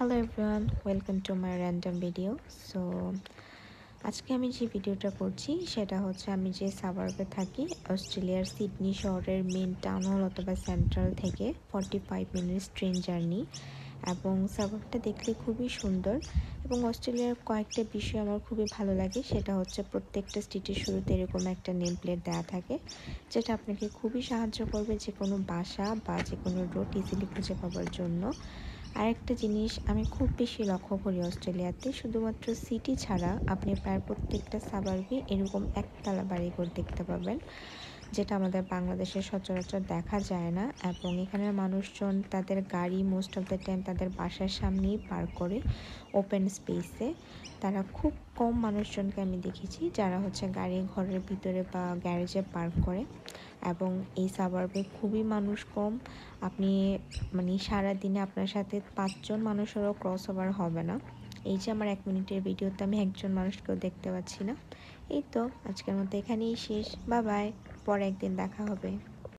Hello everyone, welcome to my random video. So আজকে আমি যে ভিডিওটা করছি সেটা হচ্ছে আমি যে সাবার্বে থাকি, অস্ট্রেলিয়ার সিডনি শহরের মেন টাউন হল অথবা সেন্ট্রাল থেকে 45 মিনিটস ট্রেন জার্নি। এবং সাবার্বটা দেখলে খুবই সুন্দর এবং অস্ট্রেলিয়ার কয়েকটা বিষয় আমার খুবই ভালো লাগে। সেটা হচ্ছে প্রত্যেকটা স্ট্রিটের শুরুতে এরকম একটা নেম প্লেট দেওয়া থাকে, যেটা আপনাকে খুবই সাহায্য করবে যে কোনো বাসা বা যে কোনো রোড ইজিলি খুঁজে পাওয়ার জন্য। আরেকটা জিনিস আমি খুব বেশি লক্ষ্য করি অস্ট্রেলিয়াতে, শুধুমাত্র সিটি ছাড়া আপনি প্রায় প্রত্যেকটা সাবার্বে এরকম একতলা বাড়িঘর দেখতে পাবেন, যেটা আমাদের বাংলাদেশে সচরাচর দেখা যায় না। এবং এখানের মানুষজন তাদের গাড়ি মোস্ট অফ দ্য টাইম তাদের বাসার সামনেই পার্ক করে ওপেন স্পেসে। তারা খুব কম মানুষজনকে আমি দেখেছি যারা হচ্ছে গাড়ি ঘরের ভিতরে বা গ্যারেজে পার্ক করে। এবং এই সাবার্বে খুবই মানুষ কম। আপনি মানে সারাদিনে আপনার সাথে 5জন মানুষেরও ক্রস ওভার হবে না। এই যে আমার 1 মিনিটের ভিডিওতে আমি একজন মানুষকেও দেখতে পাচ্ছি না। এই তো আজকের মতো এখানেই শেষ। বাই বাই, পরে একদিন দেখা হবে।